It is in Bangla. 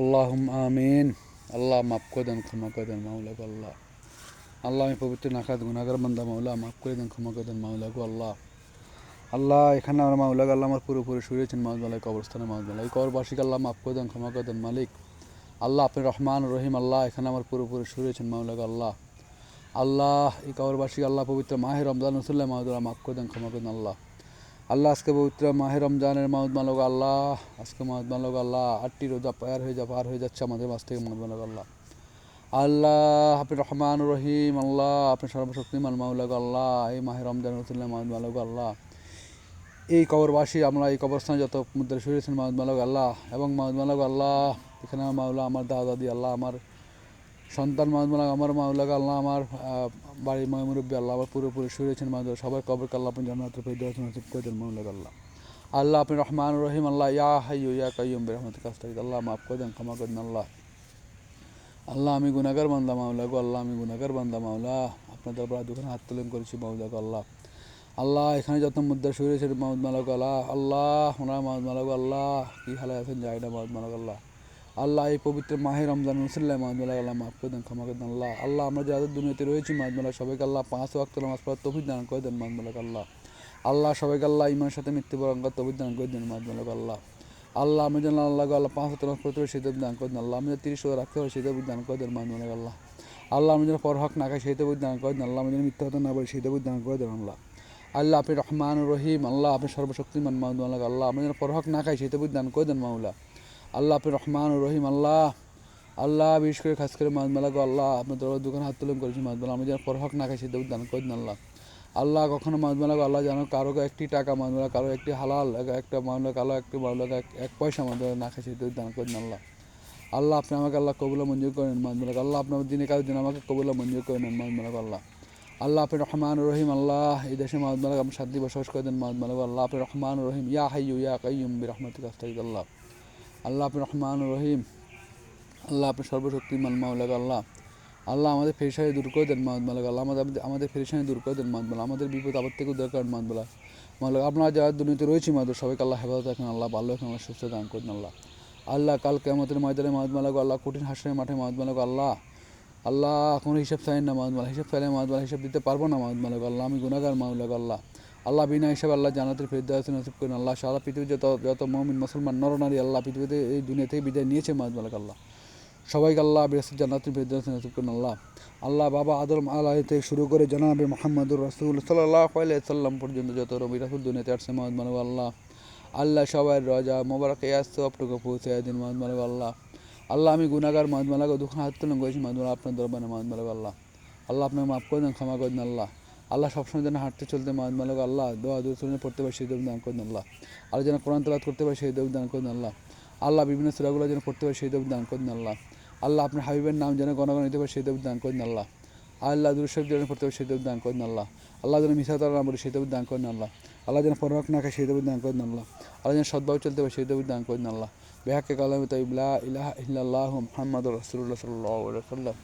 আল্লাহুম্মা আমিন। আল্লাহ মাফ করে দেন, ক্ষমা করে দেন মাওলা গো আল্লাহ। আল্লাহ আমি পবিত্র নাখাত গুনাহগার বান্দা মাওলা, মাফ করে দেন, ক্ষমা করে দেন মাওলা গো আল্লাহ। আল্লাহ এখানে আমার মাওলা গো আল্লাহ আমার পুরোপুরি শুয়েছেন মাওলা কবরস্থানে মাওলা, এই কবরবাসীকে আল্লাহ মাফ করে দেন, ক্ষমা করে দেন মালিক। আল্লাহ আপনি রহমান রহিম। আল্লাহ এখানে আমার পুরোপুরি শুয়েছেন মাওলা গো আল্লাহ। আল্লাহ এই কবরবাসীকে আল্লাহ পবিত্র মাহে রমজান রসুল্লাহ মাওলা মাফ করে দেন, ক্ষমা করে দেন আল্লাহ। আল্লাহ আজকে পবিত্র মাহে রমজানের মাউদ মালক আল্লাহ, আজকে মাউদ মালক আল্লাহ 8টি রোজা পার হয়ে যাচ্ছে আমাদের মাছ থেকে মাউদ মালক আল্লাহ। আল্লাহ আপনি রহমান রহিম। আল্লাহ আপনি সর্বশক্তিমান মাওলা গো আল্লাহ। এই মাহে রমজান রসুল্লাহ মাউদ মালক আল্লাহ, এই কবরবাসী আমরা এই কবরস্থানে যত মুদ্রা শুয়েছেন মাউদ মালক আল্লাহ এবং মাউদ মালক আল্লাহ, এখানে আমার মাওলা আমার দাদা দাদি আল্লাহ, আমার সন্তান মাউদ মালক, আমার মাওলা গো আল্লাহ, আমার বাড়ির মুরব্বী আল্লাহ আমার পুরোপুরি শুয়েছেন মাউদ, সবাই কবরকে আল্লাহ আপনি জান্নাতুল ফেরদাউস নসিব করে দেন মাওলা গো আল্লাহ। আল্লাহ আপনি রহমান রহিম। আল্লাহ ইয়া হাইয়্যু ইয়া কাইয়্যুম বিরহমাতিকা আস্তাগীথ। আল্লাহ মাফ করে দেন, ক্ষমা করে দেন আল্লাহ। আল্লাহ আমি গুনাহগার বান্দা মাওলা গো আল্লাহ, আমি গুনাহগার বান্দা মাওলা, আপনার দরবারে দুখানে হাত তুলে করেছি মাওলা গো আল্লাহ। আল্লাহ এখানে যত মুদ্রা শুরু হয়েছে মাউদ মালক আল্লাহ, আল্লাহ ওনার মাউদ মালক আল্লাহ কী হালে আছেন যায় না মাউদ মালক আল্লাহ। আল্লাহ এই পবিত্র মাহে রমজান মুসল্লাহ মাউদ মালক আল্লাহ মাফ করে দেন, ক্ষমা করে দেন আল্লাহ। আল্লাহ আমরা যাদের দুনিয়াতে রয়েছি মাউদ মালক সবাইকে আল্লাহ 5 ওয়াক্ত নামাজ পড়ার তৌফিক দান করে দেন মাউদ মালক আল্লাহ। আল্লাহ সবাইকে আল্লাহ ইমানের সাথে মৃত্যুবরণ করার তৌফিক দান করে দেন মাউদ মালক আল্লাহ। আল্লাহ আমি যেন আল্লাহ আল্লাহ 5 ওয়াক্ত নামাজ পড়তে পারি সেই তৌফিক দান করে দেন আল্লাহ। আমি যেন 30 রোজা রাখতে পারি সেই তৌফিক দান করে দেন মাউদ মালক আল্লাহ। আল্লাহ আমি যেন পরহক না খাই সেই তৌফিক দান করে দেন আল্লাহ। আমি যেন মিথ্যা কথা না বলি সেই তৌফিক দান করে দেন আল্লাহ। আল্লাহ আপনি রহমান রহিম। আল্লাহ আপনি সর্বশক্তিমান মাউদ মালক আল্লাহ, আমি যেন পরহক না খাই সেই তৌফিক দান করে দেন মাওলা। আল্লাহ আপনি রহমান রহিম। আল্লাহ আল্লাহ বিশেষ করে খাস করে মাউদ মালক আল্লাহ আপনার দোকান হাত তুলে করেছি মাউদ মালক, আমি যেন পরহক না খাই সেই তৌফিক দান করে দেন আল্লাহ। আল্লাহ কখনো মাউদ মালক আল্লাহ যেন কারো একটি টাকা মাউদ মালক, কারো একটি হালাল একটা মাউদ কারো একটি মাউদ এক পয়সা মাউদ না খাই সেই তৌফিক দান করে দেন আল্লাহ। আল্লাহ আপনি আমাকে আল্লাহ কবুলা মঞ্জুর করেন মাউদ মালক আল্লাহ, আপনার দিনে কারোর দিন আমাকে কবুলা মঞ্জুর করে নেন মাউদ মালক আল্লাহ। আল্লাহ আপনি রহমান রহিম। আল্লাহ এই দেশে মাউদ মালক আপনি শান্তি বসবাস করে দেন মাউদ মালক আল্লাহ। আপনি রহমান রহিম ইয়া হাইয়্যু ইয়া কাইয়্যুম বিরহমাতিকা আস্তাগীথ আল্লাহ। আল্লাহ আপনি রহমান রহিম। আল্লাহ আপনি সর্বশক্তিমান মাওলা আল্লাহ। আল্লাহ আমাদের পেরেশানি দূর করে দেন মাউদ মালক আল্লাহ, আমাদের পেরেশানি দূর করে দেন মাউদ মালক, আমাদের বিপদ আপদ থেকে উদ্ধার করেন মাউদ মালক। মাওলা আপনারা যারা দুনিয়াতে রয়েছে মাউদ সবাইকে আল্লাহ হেফাজত রাখেন আল্লাহ, ভালো রাখেন আল্লাহ, সুস্থ দান করেন আল্লাহ। আল্লাহ কাল কিয়ামতের ময়দানে মাউদ মালক আল্লাহ, কঠিন হাসরের মাঠে মাউদ মালক আল্লাহ, আল্লাহ কোনো হিসাব চাইেন না মাউদ মালক, হিসাব চাইলে মাউদ মালক হিসাব দিতে পারবো না মাউদ মালক আল্লাহ, আমি গুনাহগার মাওলা আল্লাহ। আল্লাহ বিনা হিসাবে আল্লাহ জান্নাতুল ফেরদাউস নসিব করেন আল্লাহ। সারা পৃথিবীর যত মুমিন মুসলমান নরনারী আল্লাহ পৃথিবীতে এই দুনিয়া থেকে বিদায় নিয়েছে মাউদ মালক আল্লাহ, সবাইকে আল্লাহ বিরাসত জান্নাতুল ফেরদাউস নসিব করেন আল্লাহ। আল্লাহ বাবা আদম আলাইহিস থেকে শুরু করে জনাবে মুহাম্মদুর রাসূল সাল্লাল্লাহু আলাইহি সাল্লাম পর্যন্ত যত নবী রাসূল দুনিয়াতে আসছে মাউদ মালক আল্লাহ, আল্লাহ সবাই রজা মোবারক ইয়াস সবটুকু পৌঁছে দিন মাউদ মালক আল্লাহ। আল্লাহ আমি গুনাহগার মাউদ মালক দুঃখ হাত তুলে করেছি মাউদ মালক আপনার দরবারে মাউদ মালক আল্লাহ। আল্লাহ আপনাকে মাফ করে দেন, ক্ষমা করে দেন আল্লাহ। আল্লাহ সবসময় যেন হাঁটতে চলতে মাউদ মালক আল্লাহ দোয়া দুরূদ পড়তে পারে সেই তৌফিক দান করে দেন আল্লাহ। আর যেন কোরআন তেলাওয়াত করতে পারে সেই তৌফিক দান করে দেন আল্লাহ। আল্লাহ বিভিন্ন সূরাগুলো যেন পড়তে পারে সেই তৌফিক দান করে দেন আল্লাহ। আল্লাহ আপনার হাবিবের নাম যেন গণগণ নিতে পারে সেই তৌফিক দান করে দেন আল্লাহ। আল্লাহ দুরূদ শরীফ যেন পড়তে পারে সেই তৌফিক দান করে দেন আল্লাহ। আল্লাহ যেন মিথ্যা কথা না বলে সেই তৌফিক দান করে দেন আল্লাহ। আল্লাহ যেন পরখ না খায় সেই তৌফিক দান করে দেন আল্লাহ। আল্লাহ যেন সৎভাবে চলতে পারে সেই তৌফিক দান করে দেন আল্লাহ। বিহাক্কে কালামে তাইয়্যিব লা ইলাহা ইল্লাল্লাহু মুহাম্মাদুর রাসূলুল্লাহ সাল্লাল্লাহু আলাইহি ওয়াসাল্লাম।